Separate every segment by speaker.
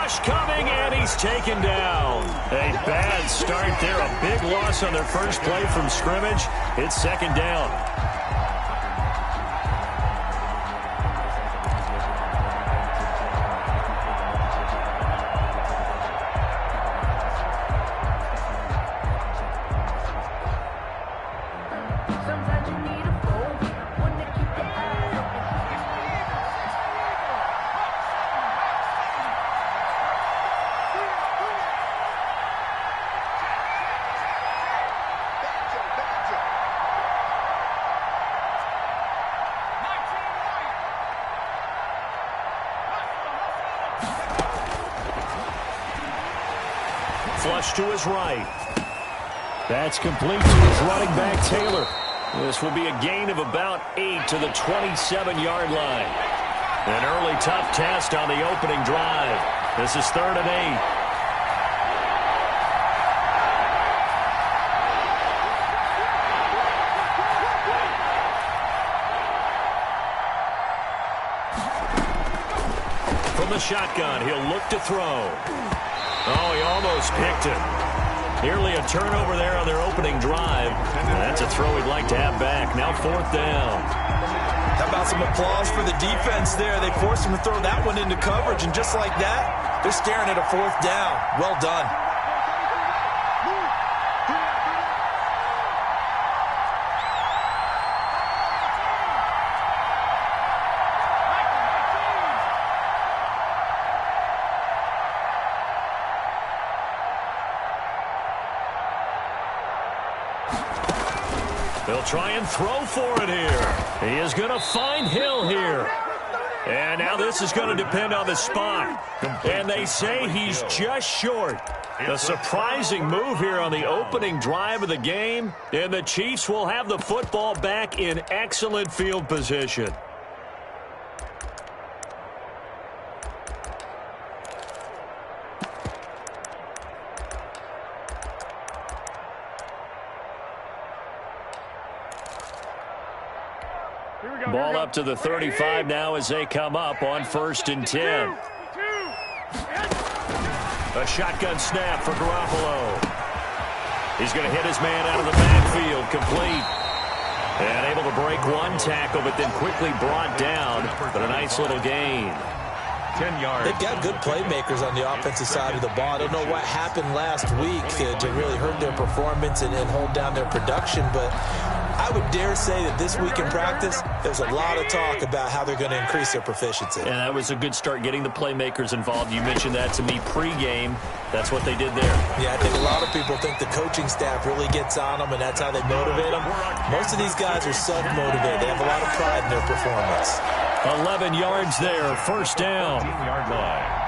Speaker 1: rush coming, and he's taken down. A bad start there. A big loss on their first play from scrimmage. It's second down. Flush to his right. That's complete to his running back, Taylor. This will be a gain of about 8 to the 27-yard line. An early tough test on the opening drive. This is 3rd and 8. From the shotgun, he'll look to throw. Oh, he almost picked it. Nearly a turnover there on their opening drive. That's a throw he'd like to have back. Now 4th down.
Speaker 2: How about some applause for the defense there? They forced him to throw that one into coverage, and just like that, they're staring at a 4th down. Well done.
Speaker 1: They'll try and throw for it here. He is going to find Hill here. And now this is going to depend on the spot. And they say he's just short. A surprising move here on the opening drive of the game. And the Chiefs will have the football back in excellent field position. Ball up to the 35 now as they come up on 1st and 10. A shotgun snap for Garoppolo. He's going to hit his man out of the backfield, complete. And able to break one tackle, but then quickly brought down. But a nice little gain.
Speaker 2: 10 yards. They've got good playmakers on the offensive side of the ball. I don't know what happened last week to really hurt their performance and hold down their production, but I would dare say that this week in practice, there's a lot of talk about how they're going to increase their proficiency.
Speaker 1: And that was a good start, getting the playmakers involved. You mentioned that to me pregame. That's what they did there.
Speaker 2: Yeah, I think a lot of people think the coaching staff really gets on them, and that's how they motivate them. Most of these guys are self-motivated. They have a lot of pride in their performance.
Speaker 1: 11 yards there, 1st down.
Speaker 3: 15-yard line.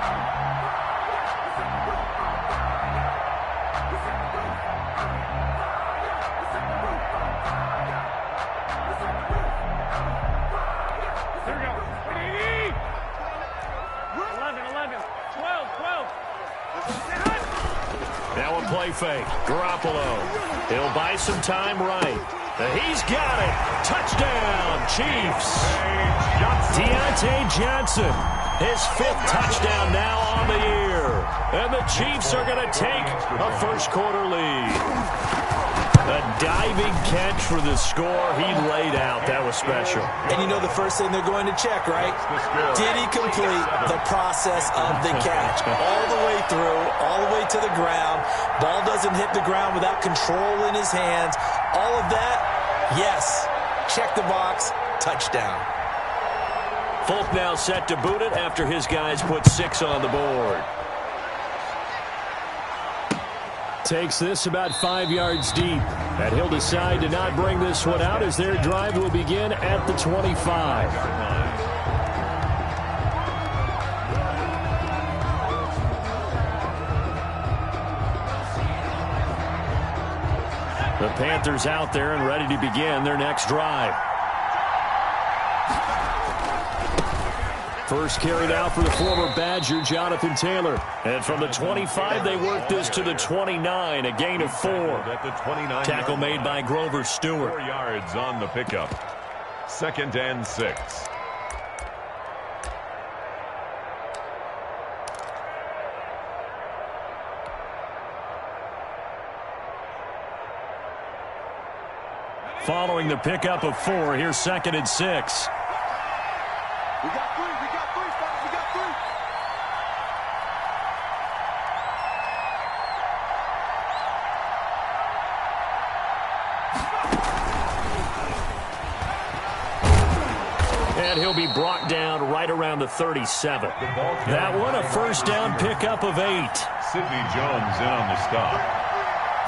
Speaker 1: Play fake. Garoppolo. He'll buy some time right. He's got it. Touchdown, Chiefs. Deontay Johnson. His 5th touchdown now on the year. And the Chiefs are going to take a first-quarter lead. A diving catch for the score. He laid out. That was special.
Speaker 2: And you know the first thing they're going to check, right? Did he complete the process of the catch? All the way through, all the way to the ground. Ball doesn't hit the ground without control in his hands. All of that, yes. Check the box. Touchdown.
Speaker 1: Folk now set to boot it after his guys put 6 on the board. Takes this about 5 yards deep. And he'll decide to not bring this one out as their drive will begin at the 25. The Panthers out there and ready to begin their next drive. First carried out for the former Badger, Jonathan Taylor. And from the 25, they work this to the 29, a gain of 4.
Speaker 3: At the 29.
Speaker 1: Tackle made by Grover Stewart.
Speaker 3: 4 yards on the pickup. 2nd and 6.
Speaker 1: following the pickup of 4. Here's 2nd and 6.
Speaker 4: We got 3. We got 3, fellas. We got 3.
Speaker 1: And he'll be brought down right around the 37. That one a first down pickup of 8.
Speaker 3: Sidney Jones in on the stop.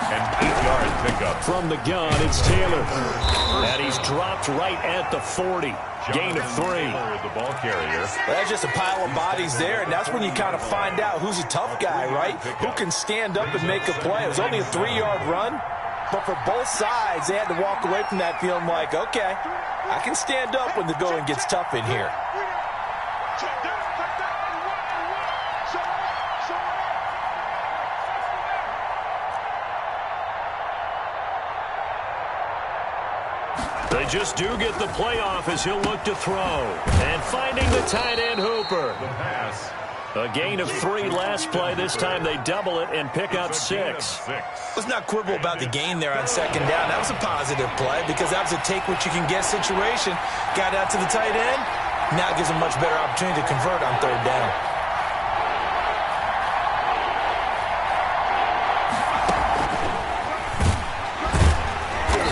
Speaker 3: An 8-yard pickup.
Speaker 1: From the gun, it's Taylor. And he's dropped right at the 40. Gain of 3.
Speaker 3: The ball carrier.
Speaker 2: That's just a pile of bodies there, and that's when you kind of find out who's a tough guy, right? Who can stand up and make a play. It was only a 3-yard run, but for both sides, they had to walk away from that feeling like, okay, I can stand up when the going gets tough in here.
Speaker 1: They just do get the playoff as he'll look to throw. And finding the tight end Hooper.
Speaker 3: The pass.
Speaker 1: A gain of 3 last play. This time they double it and pick up 6.
Speaker 2: Let's not quibble about the gain there on 2nd down. That was a positive play because that was a take-what-you-can-get situation. Got out to the tight end. Now gives a much better opportunity to convert on 3rd down.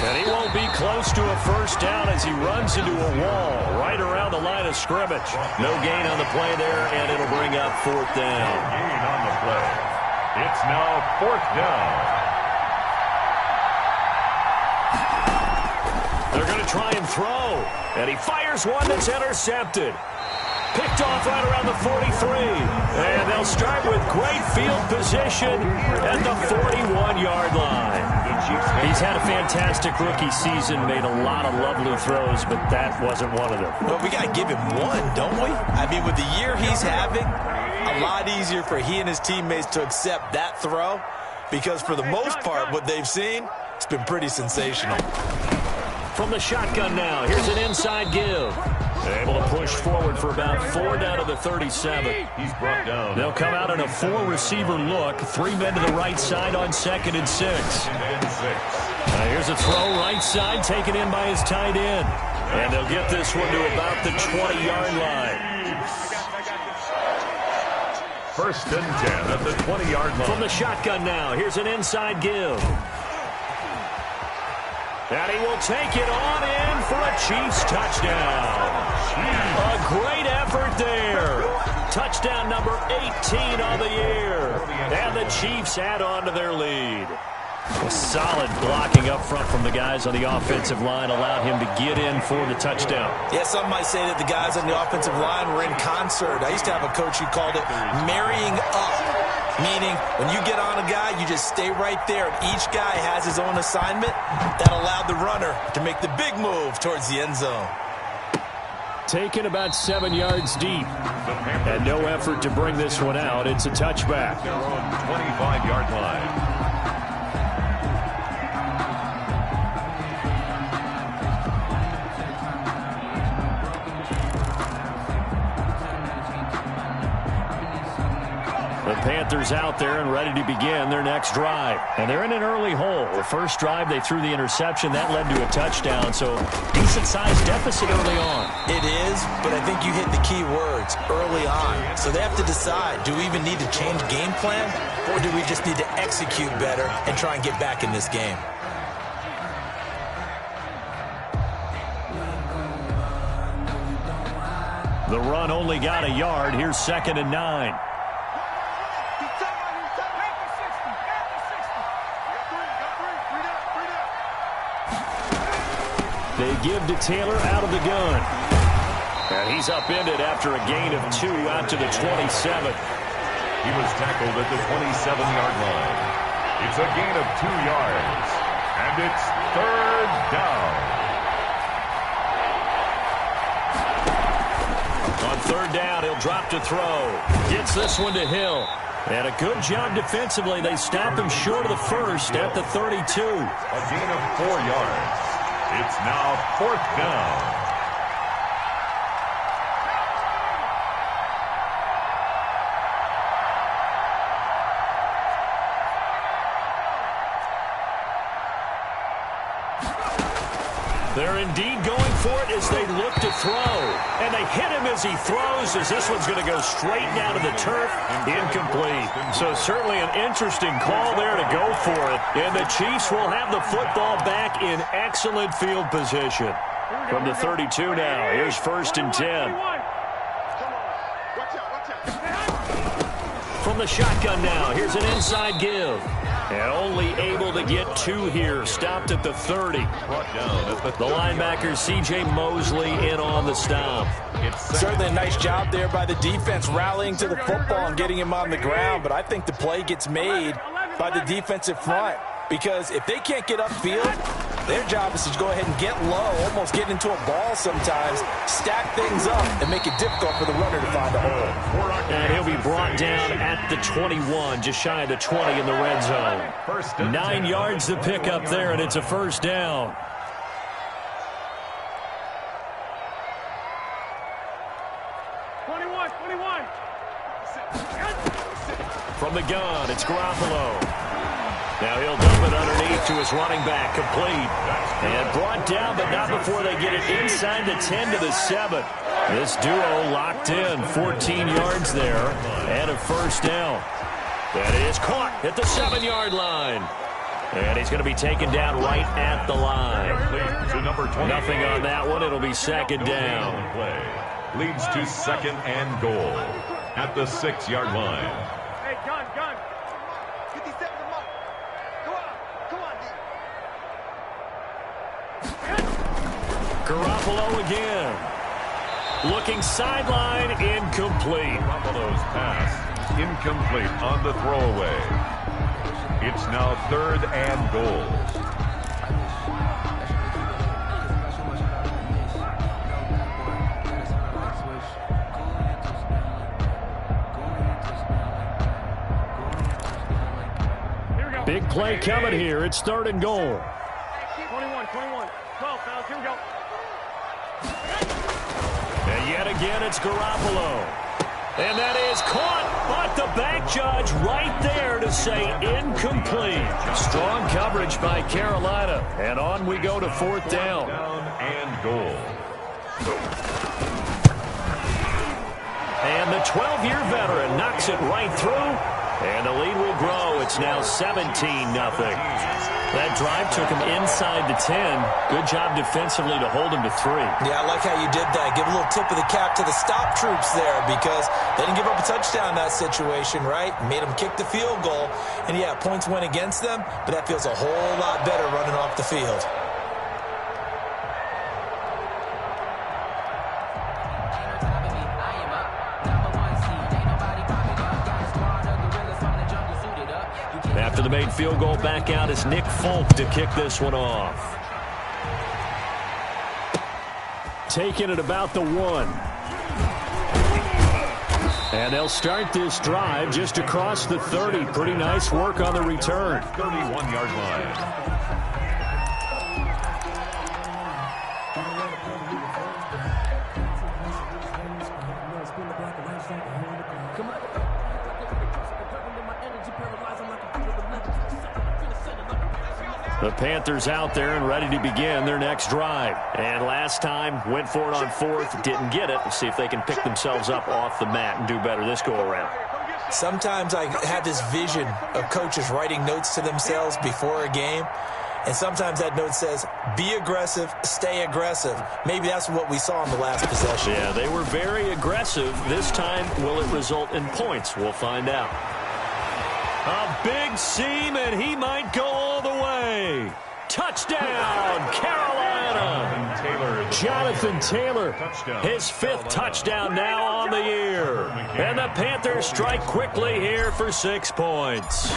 Speaker 1: And he won't be close to a first down as he runs into a wall right around the line of scrimmage. No gain on the play there, and it'll bring up 4th down.
Speaker 3: Gain on the play. It's now 4th down.
Speaker 1: They're going to try and throw. And he fires one that's intercepted. Picked off right around the 43. And they'll start with great field position at the 41-yard line. He's had a fantastic rookie season, made a lot of lovely throws, but that wasn't one of them.
Speaker 2: Well, we got to give him one, don't we? I mean, with the year he's having, a lot easier for he and his teammates to accept that throw because for the most part, what they've seen, it's been pretty sensational.
Speaker 1: From the shotgun now, here's an inside give. Able to push forward for about 4 down to the 37.
Speaker 3: He's brought down.
Speaker 1: They'll come out in a 4-receiver look. 3 men to the right side on 2nd and 6. Here's a throw right side taken in by his tight end. And they'll get this one to about the 20-yard line.
Speaker 3: 1st and 10 at the 20-yard line.
Speaker 1: From the shotgun now, here's an inside give. And he will take it on in for a Chiefs touchdown. A great effort there. Touchdown number 18 on the year. And the Chiefs add on to their lead. A solid blocking up front from the guys on the offensive line allowed him to get in for the touchdown.
Speaker 2: Yeah, some might say that the guys on the offensive line were in concert. I used to have a coach who called it marrying up, meaning when you get on a guy, you just stay right there, and each guy has his own assignment. That allowed the runner to make the big move towards the end zone.
Speaker 1: Taken about 7 yards deep. And no effort to bring this one out. It's a touchback.
Speaker 3: Their own 25-yard line.
Speaker 1: The Panthers out there and ready to begin their next drive. And they're in an early hole. The first drive, they threw the interception. That led to a touchdown, so decent-sized deficit early on.
Speaker 2: It is, but I think you hit the key words, early on. So they have to decide, do we even need to change game plan, or do we just need to execute better and try and get back in this game?
Speaker 1: The run only got a yard. Here's 2nd and 9. They give to Taylor out of the gun. And he's upended after a gain of 2 out to the 27.
Speaker 3: He was tackled at the 27-yard line. It's a gain of 2 yards. And it's 3rd down.
Speaker 1: On 3rd down, he'll drop to throw. Gets this one to Hill. And a good job defensively. They stop him short of the first at the 32.
Speaker 3: A gain of 4 yards. It's now 4th down.
Speaker 1: They're indeed going for it as they look to throw. And they hit him as he throws, as this one's going to go straight down to the turf. Incomplete. So certainly an interesting call there to go for it. And the Chiefs will have the football back in excellent field position. From the 32 now, here's 1st and 10. From the shotgun now, here's an inside give. And only able to get 2 here. Stopped at the 30. The linebacker, C.J. Mosley, in on the stop.
Speaker 2: Certainly a nice job there by the defense, rallying to the football and getting him on the ground. But I think the play gets made by the defensive front. Because if they can't get upfield, their job is to go ahead and get low, almost get into a ball sometimes, stack things up, and make it difficult for the runner to find a hole.
Speaker 1: And he'll be brought down at the 21, just shy of the 20 in the red zone. 9 yards to pick up there, and it's a 1st down. From the gun, it's Garoppolo. Now he'll dump it underneath to his running back, complete. And brought down, but not before they get it inside the 10 to the 7. This duo locked in, 14 yards there, and a 1st down. That is caught at the 7-yard line. And he's going to be taken down right at the line. Nothing on that one. It'll be 2nd down.
Speaker 3: Leads to 2nd and goal at the 6-yard line.
Speaker 4: Hey, gun. 57 a month. Come on,
Speaker 1: Garoppolo again. Looking sideline, incomplete.
Speaker 3: Garoppolo's pass incomplete on the throwaway. It's now 3rd and goal.
Speaker 1: Big play coming here. It's 3rd and goal.
Speaker 4: 21, 12, fellas, here we go.
Speaker 1: And yet again, it's Garoppolo. And that is caught, but the back judge right there to say incomplete. Strong coverage by Carolina. And on we go to 4th down.
Speaker 3: Down and goal.
Speaker 1: And the 12-year veteran knocks it right through. And the lead will grow. It's now 17-0. That drive took him inside the 10. Good job defensively to hold him to 3.
Speaker 2: Yeah, I like how you did that. Give a little tip of the cap to the stop troops there because they didn't give up a touchdown in that situation, right? Made them kick the field goal. And, yeah, points went against them, but that feels a whole lot better running off the field.
Speaker 1: After the made field goal, back out is Nick Folk to kick this one off. Taking it about the 1. And they'll start this drive just across the 30. Pretty nice work on the return.
Speaker 3: 31-yard line.
Speaker 1: The Panthers out there and ready to begin their next drive. And last time, went for it on 4th, didn't get it. We'll see if they can pick themselves up off the mat and do better this go-around.
Speaker 2: Sometimes I have this vision of coaches writing notes to themselves before a game. And sometimes that note says, be aggressive, stay aggressive. Maybe that's what we saw in the last possession.
Speaker 1: Yeah, they were very aggressive. This time, will it result in points? We'll find out. A big seam, and he might go all the way. Touchdown, Carolina. Jonathan Taylor, his 5th touchdown now on the year. And the Panthers strike quickly here for 6 points.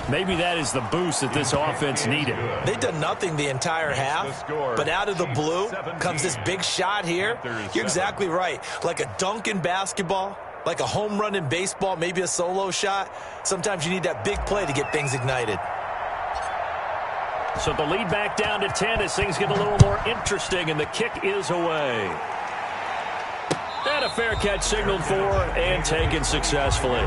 Speaker 1: Maybe that is the boost that this offense needed.
Speaker 2: They've done nothing the entire half, but out of the blue comes this big shot here. You're exactly right. Like a dunk in basketball, like a home run in baseball, maybe a solo shot. Sometimes you need that big play to get things ignited.
Speaker 1: So the lead back down to 10 as things get a little more interesting, and the kick is away. And a fair catch signaled for and taken successfully.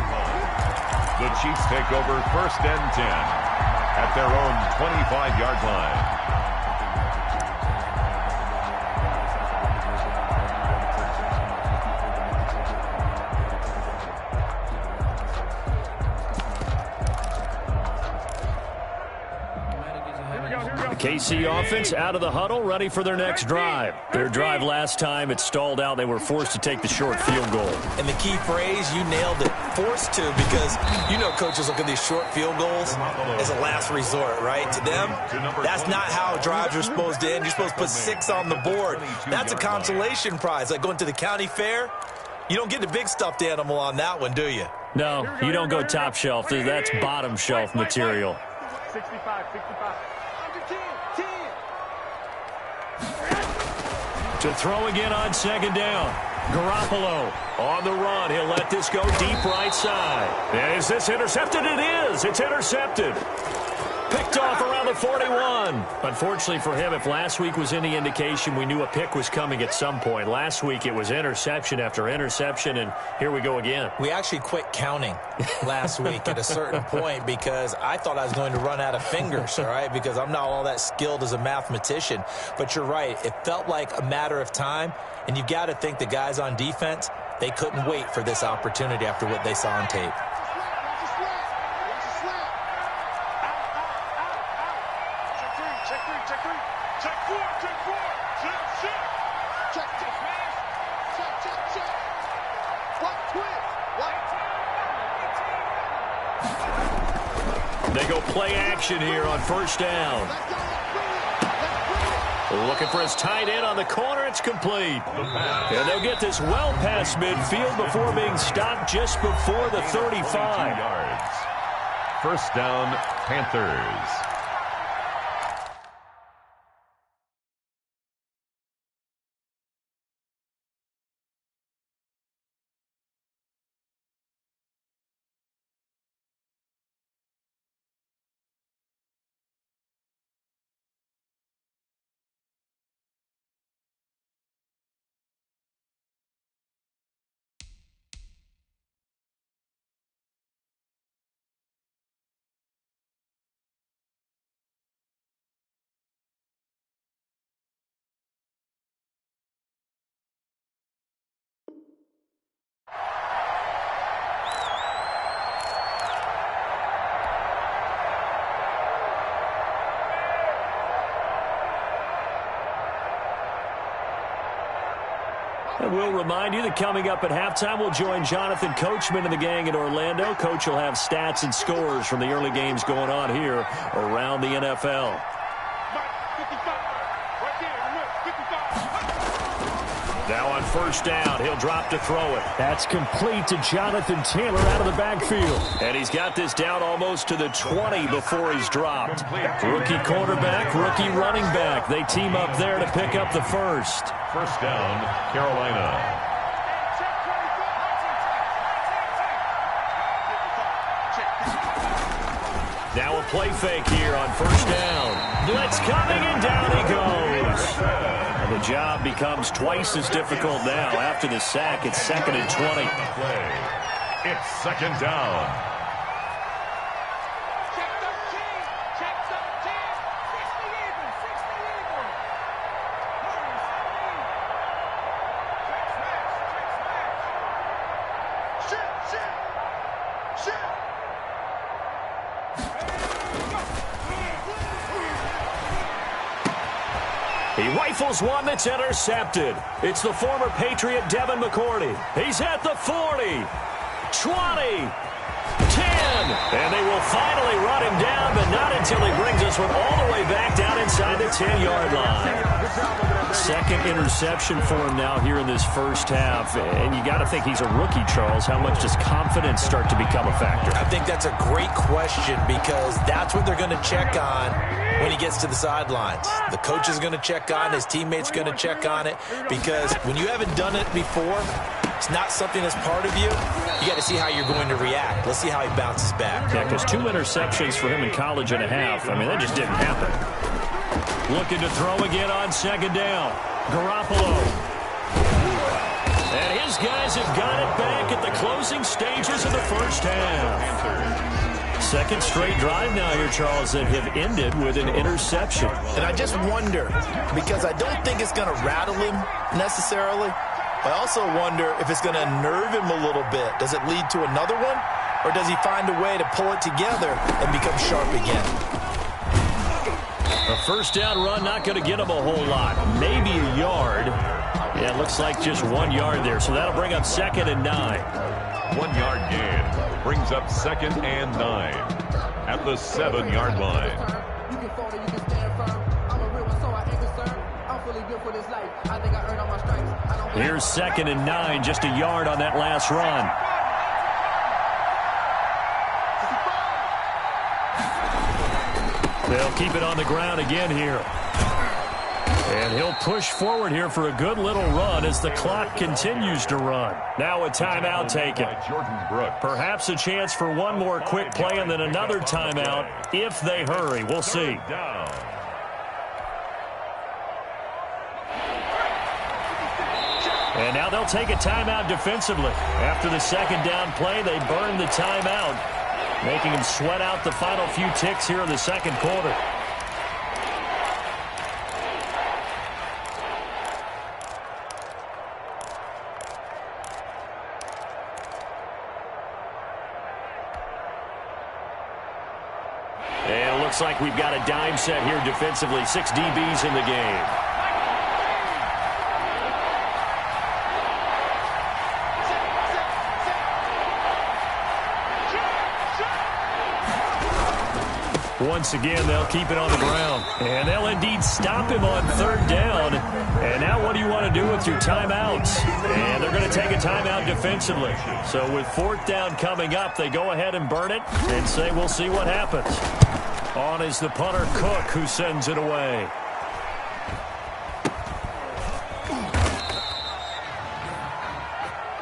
Speaker 3: The Chiefs take over 1st and 10 at their own 25-yard line.
Speaker 1: KC offense out of the huddle, ready for their next drive. Their drive last time, it stalled out. They were forced to take the short field goal.
Speaker 2: And the key phrase, you nailed it, forced to, because you know coaches look at these short field goals as a last resort, right? To them, that's not how drives are supposed to end. You're supposed to put 6 on the board. That's a consolation prize. Like going to the county fair, you don't get the big stuffed animal on that one, do you?
Speaker 1: No, you don't go top shelf. That's bottom shelf material.
Speaker 4: 65.
Speaker 1: To throw again on second down. Garoppolo on the run. He'll let this go deep right side. Is this intercepted? It is. It's intercepted. Picked off around the 41. Unfortunately for him, if last week was any indication, we knew a pick was coming at some point. Last week it was interception after interception, and here we go again.
Speaker 2: We actually quit counting last week at a certain point because I thought I was going to run out of fingers, all right, because I'm not all that skilled as a mathematician. But you're right. It felt like a matter of time, and you've got to think the guys on defense, they couldn't wait for this opportunity after what they saw on tape.
Speaker 1: They go play action here on first down. Looking for his tight end on the corner. It's complete. And they'll get this well past midfield before being stopped just before the 35.
Speaker 3: Yards. First down, Panthers.
Speaker 1: And we'll remind you that coming up at halftime, we'll join Jonathan Coachman and the gang in Orlando. Coach will have stats and scores from the early games going on here around the NFL. Now on first down, he'll drop to throw it. That's complete to Jonathan Taylor out of the backfield. And he's got this down almost to the 20 before he's dropped. Rookie quarterback, rookie running back. They team up there to pick up the first.
Speaker 3: First down, Carolina.
Speaker 1: Now a play fake here on first down. Blitz coming, and down he goes. And the job becomes twice as difficult now. After the sack, it's 2nd and 20.
Speaker 3: It's second down.
Speaker 1: He rifles one that's intercepted. It's the former Patriot Devin McCourty. He's at the 40, 20, 10. And they will finally run him down, but not until he brings this one all the way back down inside the 10-yard line. Second interception for him now here in this first half. And you got to think he's a rookie, Charles. How much does confidence start to become a factor?
Speaker 2: I think that's a great question because that's what they're going to check on when he gets to the sidelines. The coach is going to check on, his teammates going to check on it, because when you haven't done it before, it's not something that's part of you. You got to see how you're going to react. Let's see how he bounces back.
Speaker 1: Yeah, because 2 interceptions for him in college and a half. I mean, that just didn't happen. Looking to throw again on second down. Garoppolo. And his guys have got it back at the closing stages of the first half. Second straight drive now here, Charles, that have ended with an interception.
Speaker 2: And I just wonder, because I don't think it's going to rattle him necessarily, I also wonder if it's going to nerve him a little bit. Does it lead to another one? Or does he find a way to pull it together and become sharp again?
Speaker 1: A first down run, not going to get him a whole lot. Maybe a yard. Yeah, it looks like just 1 yard there. So that'll bring up 2nd and 9.
Speaker 3: 1 yard gain brings up 2nd and 9 at the 7-yard line.
Speaker 5: You can fall or you can stand firm. I'm a real one, so I ain't concerned. I'm fully built for this life. I think I earned all my stripes.
Speaker 1: Here's 2nd and 9, just a yard on that last run. They'll keep it on the ground again here. And he'll push forward here for a good little run as the clock continues to run. Now a timeout taken.
Speaker 3: Jordan Brooks.
Speaker 1: Perhaps a chance for one more quick play and then another timeout if they hurry. We'll see. And now they'll take a timeout defensively. After the second down play, they burn the timeout, making him sweat out the final few ticks here in the second quarter. And it looks like we've got a dime set here defensively. 6 DBs in the game. Once again, they'll keep it on the ground. And they'll indeed stop him on 3rd down. And now what do you want to do with your timeouts? And they're going to take a timeout defensively. So with 4th down coming up, they go ahead and burn it and say we'll see what happens. On is the punter, Cook, who sends it away.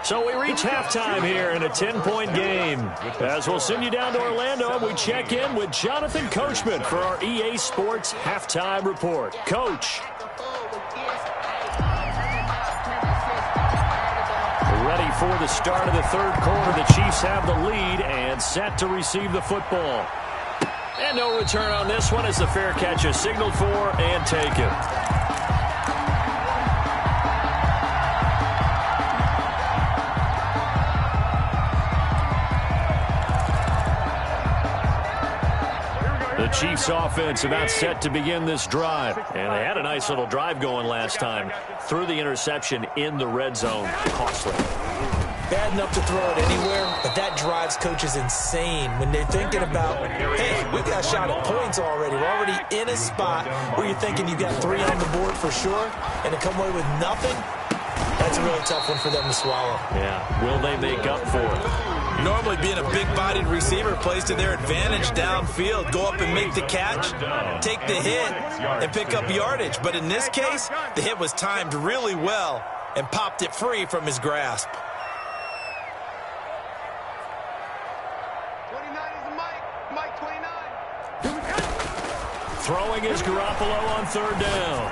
Speaker 1: So we reach halftime here in a 10-point game. As we'll send you down to Orlando, we check in with Jonathan Coachman for our EA Sports Halftime Report. Coach. Ready for the start of the 3rd quarter. The Chiefs have the lead and set to receive the football. And no return on this one as the fair catch is signaled for and taken. The Chiefs offense about set to begin this drive. And they had a nice little drive going last time. Threw the interception in the red zone. Costly.
Speaker 2: Bad enough to throw it anywhere, but that drives coaches insane when they're thinking about, hey, we got a shot at points already. We're already in a spot where you're thinking you got 3 on the board for sure, and to come away with nothing, that's a really tough one for them to swallow.
Speaker 1: Yeah, will they make up for it?
Speaker 2: Normally being a big-bodied receiver plays to their advantage downfield. Go up and make the catch, take the hit, and pick up yardage. But in this case, the hit was timed really well and popped it free from his grasp.
Speaker 4: 29 is Mike 29.
Speaker 1: Throwing is Garoppolo on 3rd down.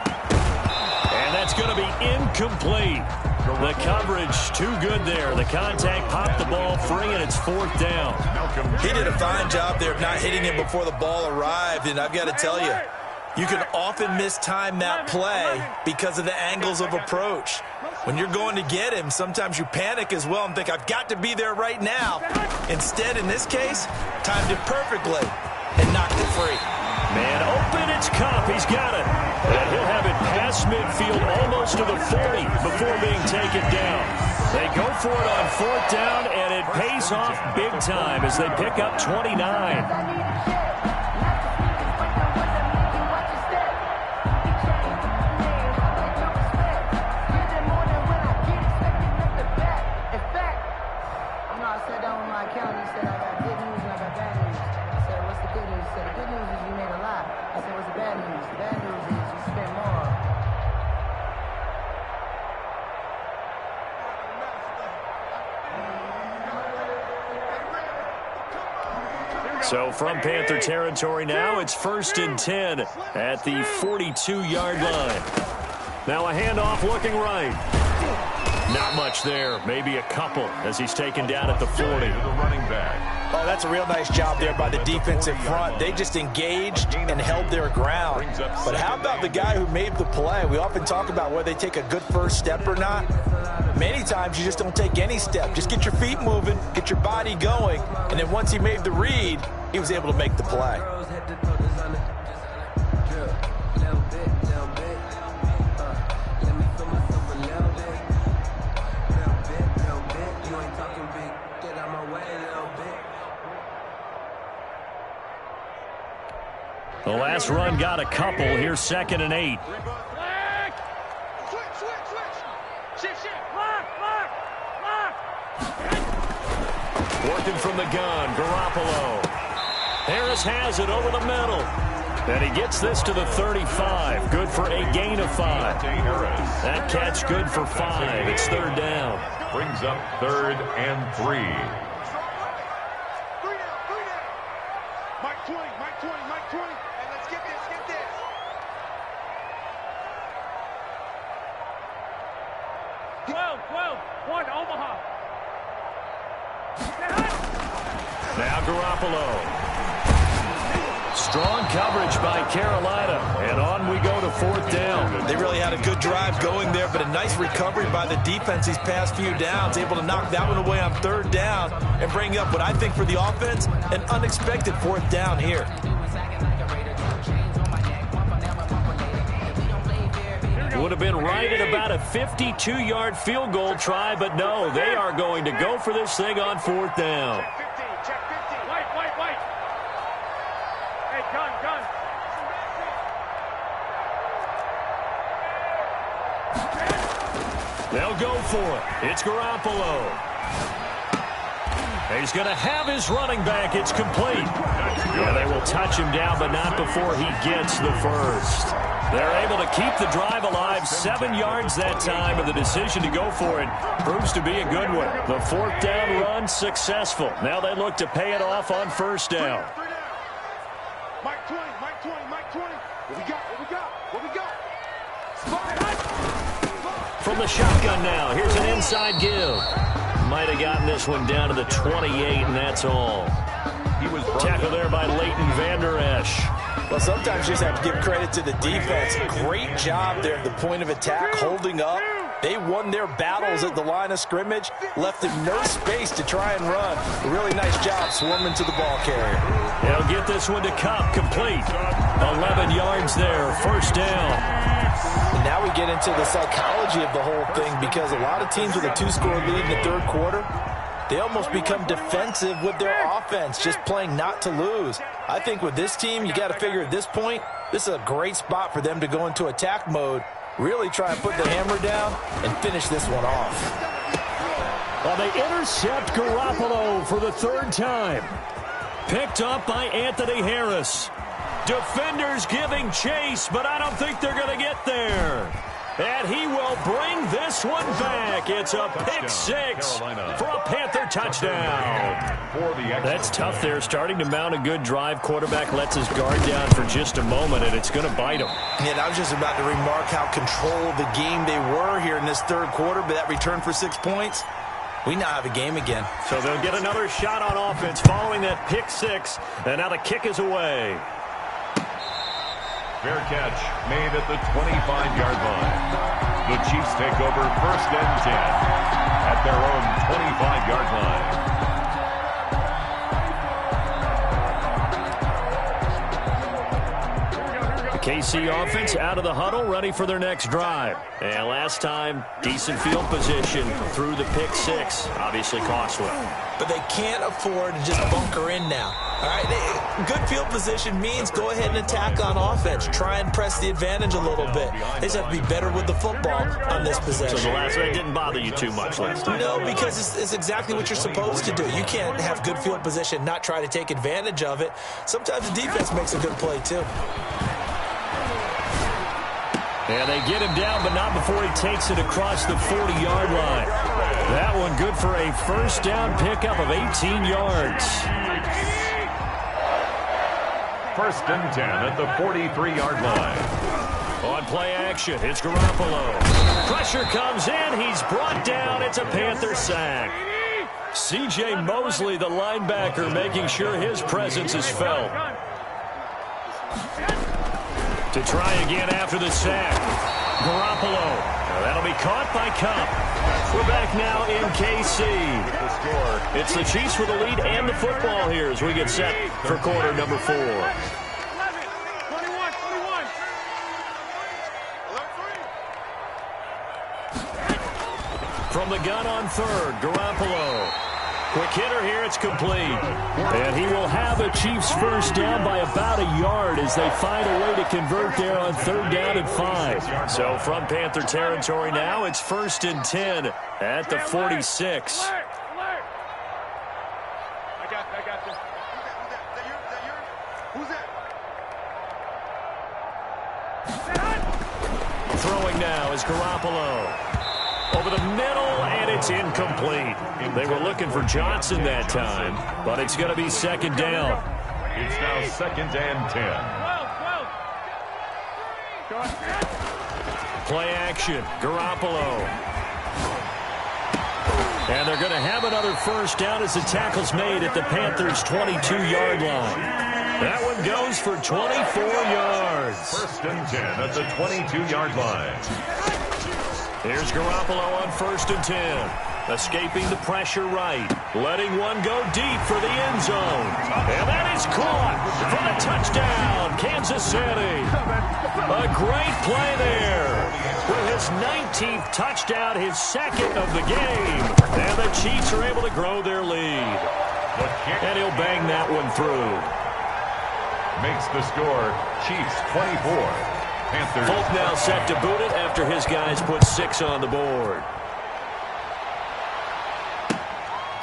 Speaker 1: And that's going to be incomplete. The coverage too good there. The contact popped the ball free, and it's 4th down.
Speaker 2: He did a fine job there of not hitting him before the ball arrived, and I've got to tell you, you can often mistime that play because of the angles of approach. When you're going to get him, sometimes you panic as well and think, I've got to be there right now. Instead, in this case, timed it perfectly and knocked it free.
Speaker 1: Man open, it's Kupp. He's got it. And he'll have it past midfield almost to the 40 before being taken down. They go for it on 4th down, and it pays off big time as they pick up 29. So from Panther territory now, it's 1st and 10 at the 42-yard line. Now a handoff looking right. Not much there, maybe a couple as he's taken down at the 40.
Speaker 3: The running back.
Speaker 2: Oh, that's a real nice job there by the defensive front. They just engaged and held their ground. But how about the guy who made the play? We often talk about whether they take a good first step or not. Many times you just don't take any step. Just get your feet moving, get your body going, and then once he made the read, he was able to make the play.
Speaker 1: The last run got a couple. Here's 2nd and 8. Working from the gun, Garoppolo. Harris has it over the middle. And he gets this to the 35. Good for a gain of 5. That catch good for 5. It's 3rd down.
Speaker 3: Brings up 3rd and 3.
Speaker 4: Mike 20, Mike 20, Mike 20. And let's get this, get this. One, Omaha.
Speaker 1: Now Garoppolo. Strong coverage by Carolina. And on we go to 4th down.
Speaker 2: They really had a good drive going there, but a nice recovery by the defense these past few downs, able to knock that one away on 3rd down and bring up what I think for the offense, an unexpected 4th down here.
Speaker 1: Would have been right at about a 52-yard field goal try, but no, they are going to go for this thing on 4th down.
Speaker 4: Check 50. White. Hey, gun.
Speaker 1: They'll go for it. It's Garoppolo. He's going to have his running back. It's complete. Yeah, they will touch him down, but not before he gets the first. They're able to keep the drive alive. 7 yards that time, and the decision to go for it proves to be a good one. The 4th down run successful. Now they look to pay it off on 1st down.
Speaker 4: Mike 20. What we got?
Speaker 1: From the shotgun now, here's an inside give. Might have gotten this one down to the 28, and that's all.
Speaker 3: He was
Speaker 1: tackled there by Leighton Vander Esch.
Speaker 2: Well, sometimes you just have to give credit to the defense. Great job there at the point of attack, holding up. They won their battles at the line of scrimmage, left them no space to try and run. A really nice job swarming to the ball carrier.
Speaker 1: They'll get this one to Kupp, complete. 11 yards there, 1st down.
Speaker 2: And now we get into the psychology of the whole thing, because a lot of teams with a 2-score lead in the 3rd quarter, they almost become defensive with their offense, just playing not to lose. I think with this team, you got to figure at this point, this is a great spot for them to go into attack mode, really try and put the hammer down and finish this one off.
Speaker 1: Well, they intercept Garoppolo for the 3rd time. Picked up by Anthony Harris. Defenders giving chase, but I don't think they're going to get there. And he will bring this one back. It's a pick 6 for a Panther touchdown. That's tough there, starting to mount a good drive. Quarterback lets his guard down for just a moment, and it's going to bite him.
Speaker 2: And I was just about to remark how controlled the game they were here in this 3rd quarter, but that return for 6 points, we now have a game again.
Speaker 1: So they'll get another shot on offense following that pick 6, and now the kick is away.
Speaker 3: Fair catch made at the 25-yard line. The Chiefs take over 1st and 10 at their own 25-yard line.
Speaker 1: KC offense out of the huddle, ready for their next drive. And last time, decent field position through the pick 6. Obviously costly.
Speaker 2: But they can't afford to just bunker in now. All right, good field position means go ahead and attack on offense. Try and press the advantage a little bit. They just have to be better with the football on this possession.
Speaker 1: So the last one didn't bother you too much last time?
Speaker 2: No, because it's exactly what you're supposed to do. You can't have good field position, not try to take advantage of it. Sometimes the defense makes a good play, too.
Speaker 1: And they get him down, but not before he takes it across the 40-yard line. That one good for a 1st down pickup of 18 yards.
Speaker 3: 1st and 10 at the 43-yard line.
Speaker 1: On play action, it's Garoppolo. Pressure comes in. He's brought down. It's a Panther sack. C.J. Mosley, the linebacker, making sure his presence is felt. To try again after the sack. Garoppolo. Now that'll be caught by Kupp. We're back now in KC. It's the Chiefs with the lead and the football here as we get set for quarter number 4. From the gun on third, Garoppolo. Quick hitter here, it's complete. And he will have a Chiefs first down by about a yard as they find a way to convert there on 3rd down and 5. So from Panther territory now, it's 1st and 10 at the 46.
Speaker 4: I got this. Who's that?
Speaker 1: Throwing now is Garoppolo. Over the middle, and it's incomplete. They were looking for Johnson that time, but it's going to be 2nd down.
Speaker 3: It's now 2nd and 10.
Speaker 1: Play action, Garoppolo. And they're going to have another first down as the tackle's made at the Panthers' 22-yard line. That one goes for 24 yards.
Speaker 3: 1st and 10 at the 22-yard line.
Speaker 1: Here's Garoppolo on 1st and 10. Escaping the pressure right. Letting one go deep for the end zone. And that is caught for the touchdown, Kansas City. A great play there. With his 19th touchdown, his 2nd of the game. And the Chiefs are able to grow their lead. And he'll bang that one through.
Speaker 3: Makes the score Chiefs 24. Panthers.
Speaker 1: Folk now set to boot it after his guys put 6 on the board.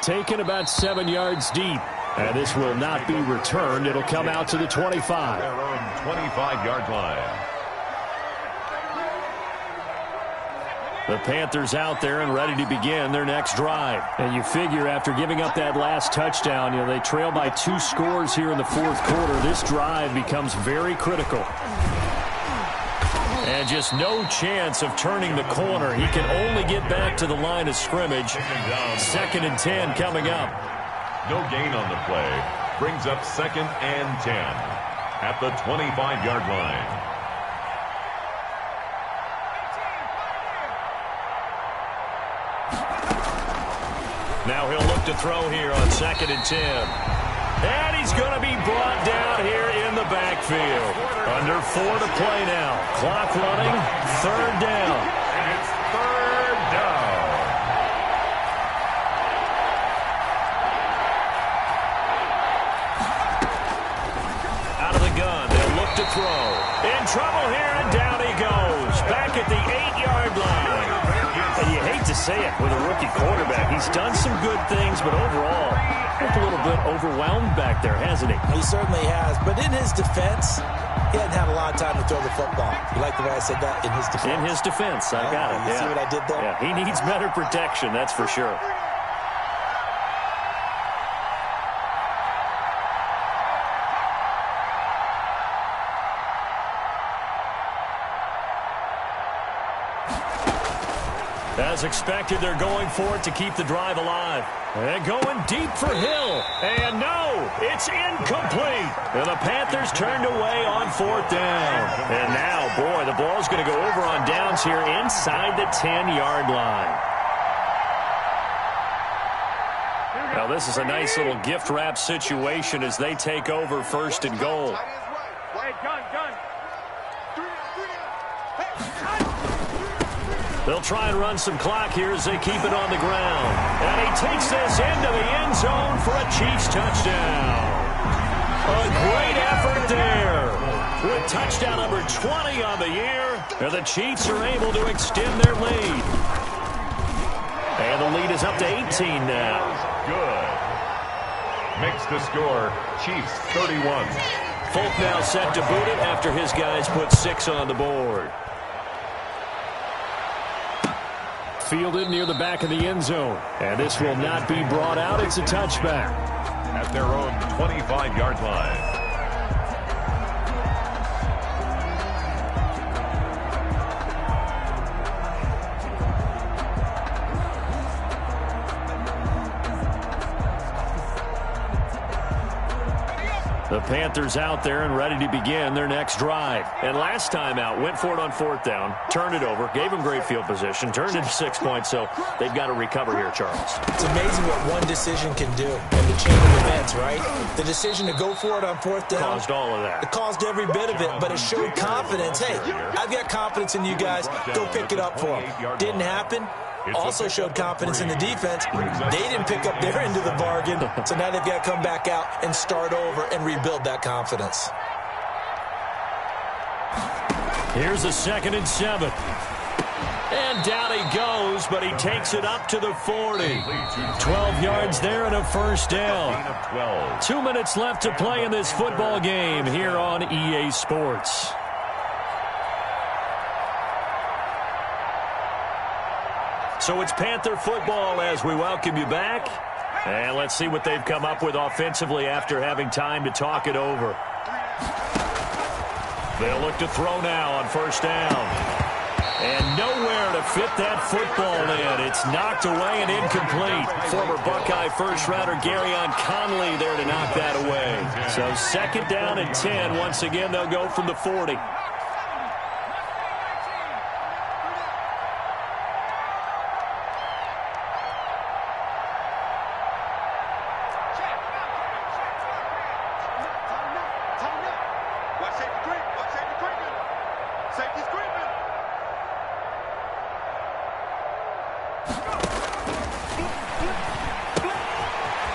Speaker 1: Taken about 7 yards deep. And this will not be returned. It'll come out to the 25.
Speaker 3: Their own 25-yard line.
Speaker 1: The Panthers out there and ready to begin their next drive. And you figure after giving up that last touchdown, they trail by 2 scores here in the 4th quarter. This drive becomes very critical. And just no chance of turning the corner. He can only get back to the line of scrimmage. 2nd and 10 coming up.
Speaker 3: No gain on the play. Brings up 2nd and 10 at the 25-yard line.
Speaker 1: Now he'll look to throw here on 2nd and 10. And he's going to be brought down here in the backfield. Under 4 to play now. Clock running. 3rd down.
Speaker 3: And it's 3rd down.
Speaker 1: Out of the gun. They'll look to throw. In trouble here, and down he goes. Back at the 8-yard line. And you hate to say it with a rookie quarterback. He's done some good things, but overall, a little bit overwhelmed back there, hasn't he?
Speaker 2: He certainly has. But in his defense, he hadn't had a lot of time to throw the football. You like the way I said that? In his defense.
Speaker 1: In his defense. I got it.
Speaker 2: You
Speaker 1: yeah.
Speaker 2: see what I did there?
Speaker 1: Yeah, he needs better protection, that's for sure. As expected, they're going for it to keep the drive alive. And going deep for Hill. And no, it's incomplete. And the Panthers turned away on 4th down. And now, boy, the ball's going to go over on downs here inside the 10-yard line. Now, this is a nice little gift wrap situation as they take over 1st and goal.
Speaker 4: Hey, gun.
Speaker 1: They'll try and run some clock here as they keep it on the ground. And he takes this into the end zone for a Chiefs touchdown. A great effort there. With touchdown number 20 on the year, and the Chiefs are able to extend their lead. And the lead is up to 18 now.
Speaker 3: Good. Makes the score Chiefs 31.
Speaker 1: Folk now set to boot it after his guys put 6 on the board. Fielded near the back of the end zone. And this will not be brought out. It's a touchback.
Speaker 3: At their own 25-yard line.
Speaker 1: The Panthers out there and ready to begin their next drive. And last time out, went for it on 4th down, turned it over, gave them great field position, turned it to 6 points, so they've got to recover here, Charles.
Speaker 2: It's amazing what one decision can do in the chain of events, right? The decision to go for it on 4th down.
Speaker 1: Caused all of that.
Speaker 2: It caused every bit of it, but it showed confidence. Hey, I've got confidence in you guys. Go pick it up for them. Didn't happen. Also showed confidence in the defense. They didn't pick up their end of the bargain, so now they've got to come back out and start over and rebuild that confidence.
Speaker 1: Here's a 2nd and 7. And down he goes, but he takes it up to the 40. 12 yards there and a 1st down. 2 minutes left to play in this football game here on EA Sports. So it's Panther football as we welcome you back. And let's see what they've come up with offensively after having time to talk it over. They'll look to throw now on 1st down. And nowhere to fit that football in. It's knocked away and incomplete. Former Buckeye first-rounder Garyon Conley there to knock that away. So 2nd down and 10. Once again, they'll go from the 40.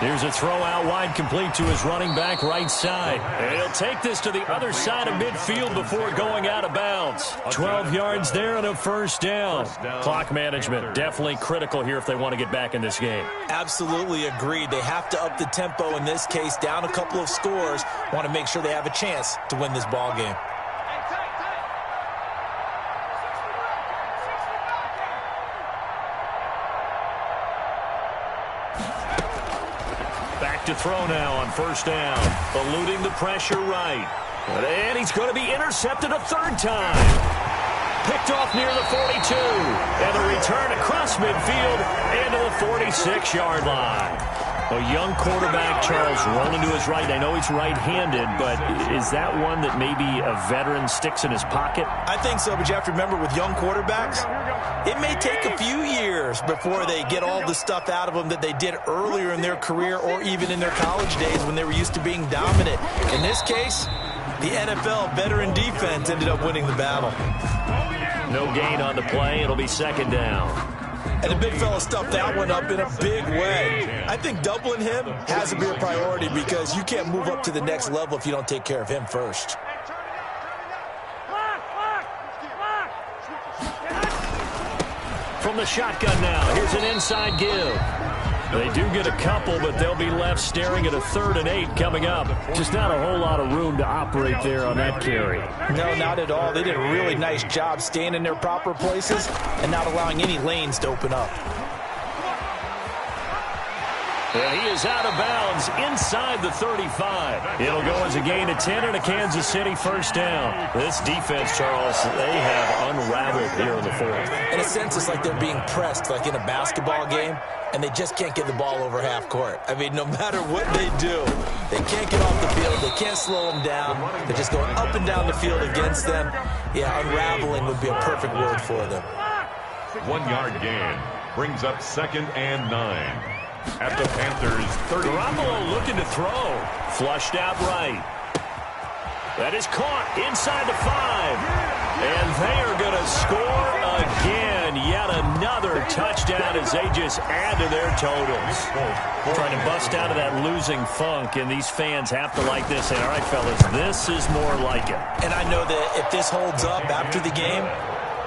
Speaker 1: Here's a throw out wide, complete to his running back right side. And he'll take this to the other side of midfield before going out of bounds. 12 yards there and a 1st down. Clock management definitely critical here if they want to get back in this game.
Speaker 2: Absolutely agreed. They have to up the tempo in this case, down a couple of scores. Want to make sure they have a chance to win this ball game.
Speaker 1: To throw now on 1st down, eluding the pressure right. And he's going to be intercepted a 3rd time. Picked off near the 42. And the return across midfield and to the 46-yard line. A young quarterback, Charles, rolling to his right. I know he's right-handed, but is that one that maybe a veteran sticks in his pocket?
Speaker 2: I think so, but you have to remember with young quarterbacks, it may take a few years before they get all the stuff out of them that they did earlier in their career or even in their college days when they were used to being dominant. In this case, the NFL veteran defense ended up winning the battle.
Speaker 1: No gain on the play. It'll be 2nd down.
Speaker 2: And the big fella stuffed that one up in a big way. I think doubling him has to be a priority because you can't move up to the next level if you don't take care of him first.
Speaker 1: From the shotgun now, here's an inside give. They do get a couple, but they'll be left staring at a 3rd and 8 coming up. Just not a whole lot of room to operate there on that carry.
Speaker 2: No, not at all. They did a really nice job staying in their proper places and not allowing any lanes to open up.
Speaker 1: And he is out of bounds inside the 35. It'll go as a gain of 10 and a Kansas City 1st down. This defense, Charles, they have unraveled here in the 4th.
Speaker 2: In a sense, it's like they're being pressed like in a basketball game, and they just can't get the ball over half court. I mean, no matter what they do, they can't get off the field. They can't slow them down. They're just going up and down the field against them. Yeah, unraveling would be a perfect word for them.
Speaker 3: 1 yard gain brings up 2nd and 9. At the Panthers' 30.
Speaker 1: Garoppolo looking to throw. Flushed out right. That is caught inside the 5. And they are going to score again. Yet another touchdown as they just add to their totals. Trying to bust out of that losing funk, and these fans have to like this. And all right, fellas, this is more like it.
Speaker 2: And I know that if this holds up after the game,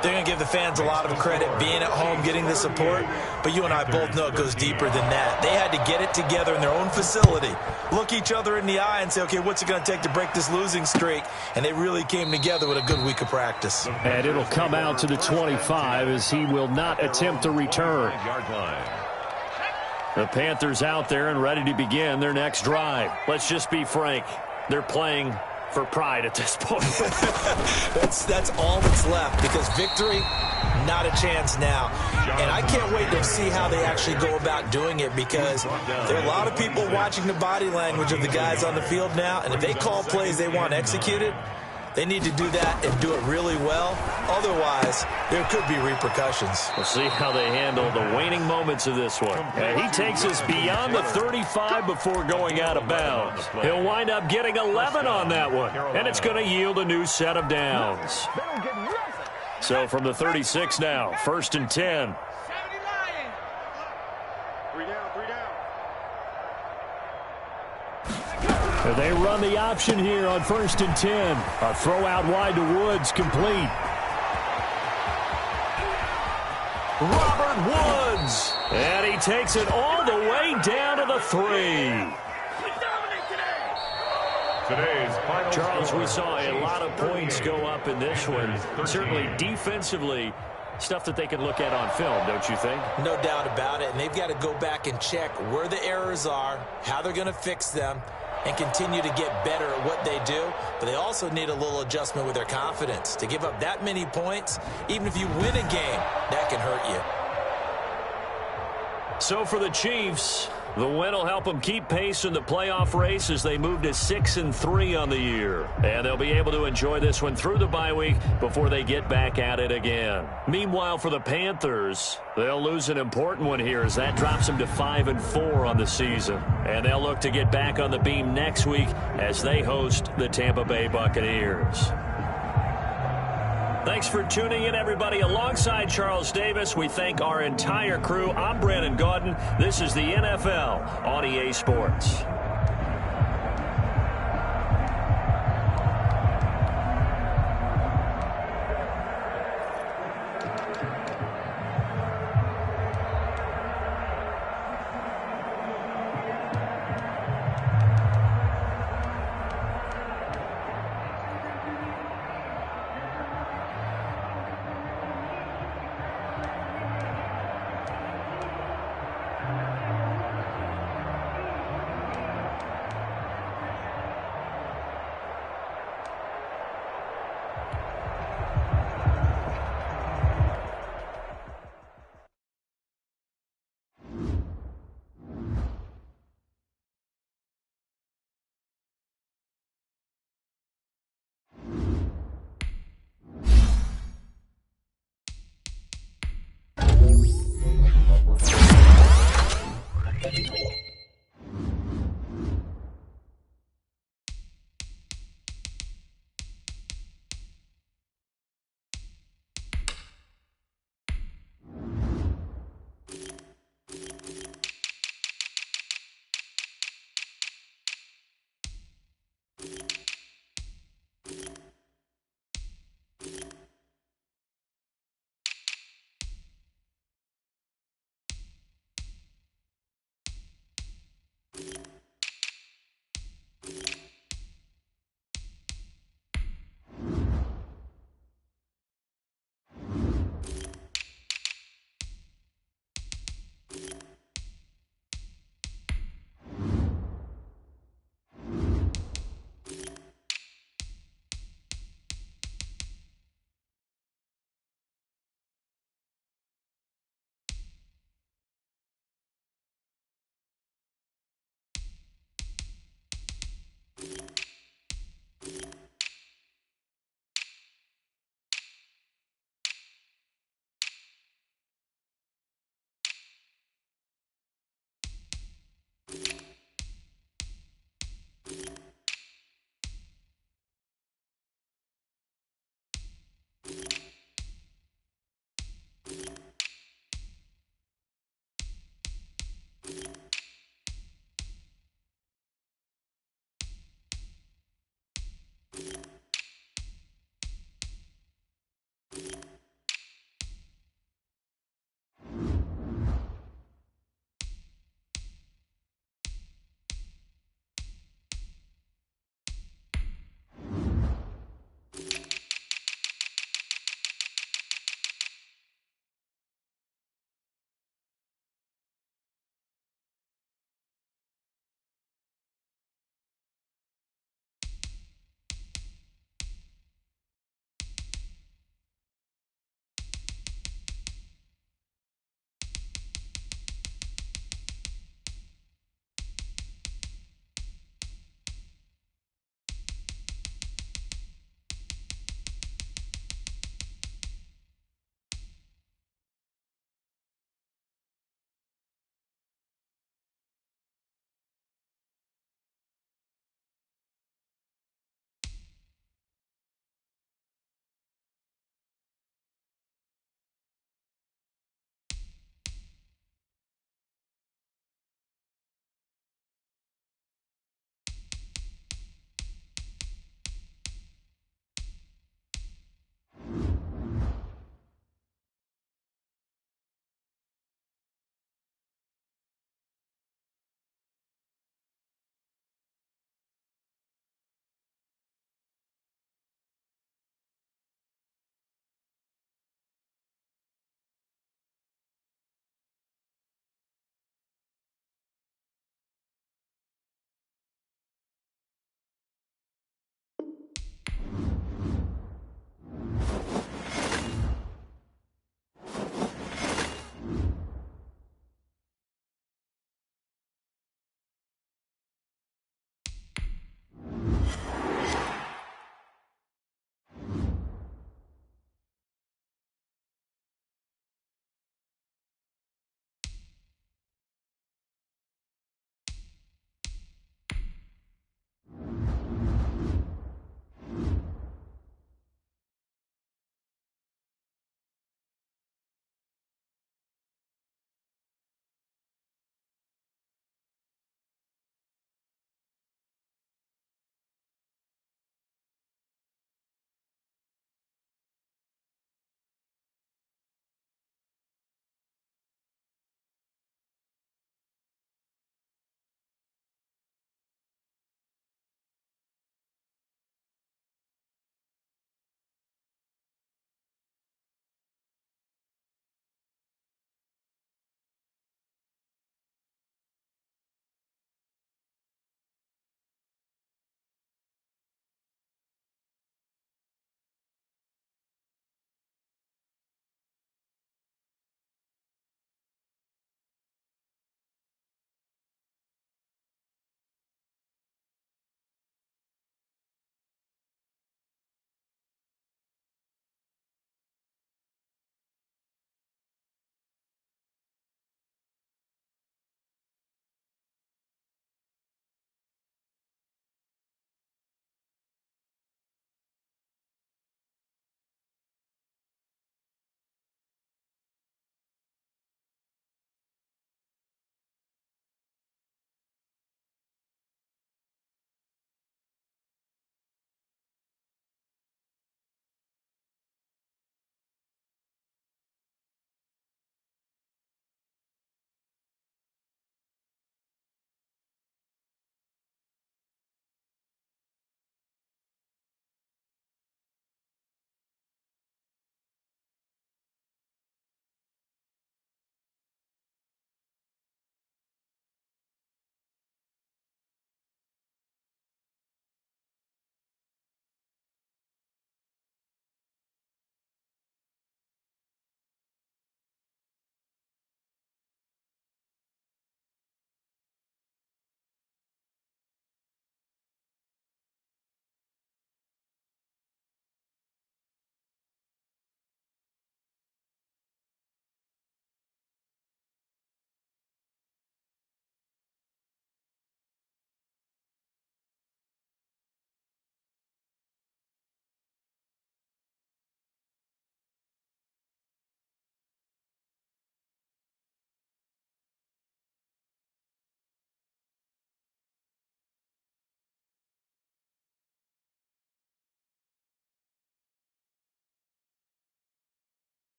Speaker 2: they're going to give the fans a lot of credit being at home, getting the support. But you and I both know it goes deeper than that. They had to get it together in their own facility, look each other in the eye and say, okay, what's it going to take to break this losing streak? And they really came together with a good week of practice.
Speaker 1: And it'll come out to the 25 as he will not attempt to return. The Panthers out there and ready to begin their next drive. Let's just be frank. They're playing for pride at this point.
Speaker 2: That's all that's left, because victory, not a chance now. And I can't wait to see how they actually go about doing it, because there are a lot of people watching the body language of the guys on the field now, and if they call plays they want executed, they need to do that and do it really well. Otherwise, there could be repercussions.
Speaker 1: We'll see how they handle the waning moments of this one. And he takes us beyond the 35 before going out of bounds. He'll wind up getting 11 on that one, and it's going to yield a new set of downs. So from the 36 now, 1st and 10.
Speaker 4: 3 down, 3 down.
Speaker 1: They run the option here on 1st and 10. A throw out wide to Woods, complete. Robert Woods. And he takes it all the way down to the 3.
Speaker 3: Today's final
Speaker 1: Charles,
Speaker 3: score.
Speaker 1: we saw a lot of points go up in this one. Certainly defensively, stuff that they can look at on film, don't you think?
Speaker 2: No doubt about it. And they've got to go back and check where the errors are, how they're going to fix them, and continue to get better at what they do. But they also need a little adjustment with their confidence. To give up that many points, even if you win a game, that can hurt you.
Speaker 1: So for the Chiefs, the win will help them keep pace in the playoff race as they move to 6-3 on the year. And they'll be able to enjoy this one through the bye week before they get back at it again. Meanwhile, for the Panthers, they'll lose an important one here as that drops them to 5-4 on the season. And they'll look to get back on the beam next week as they host the Tampa Bay Buccaneers. Thanks for tuning in, everybody. Alongside Charles Davis, we thank our entire crew. I'm Brandon Gaudin. This is the NFL on EA Sports.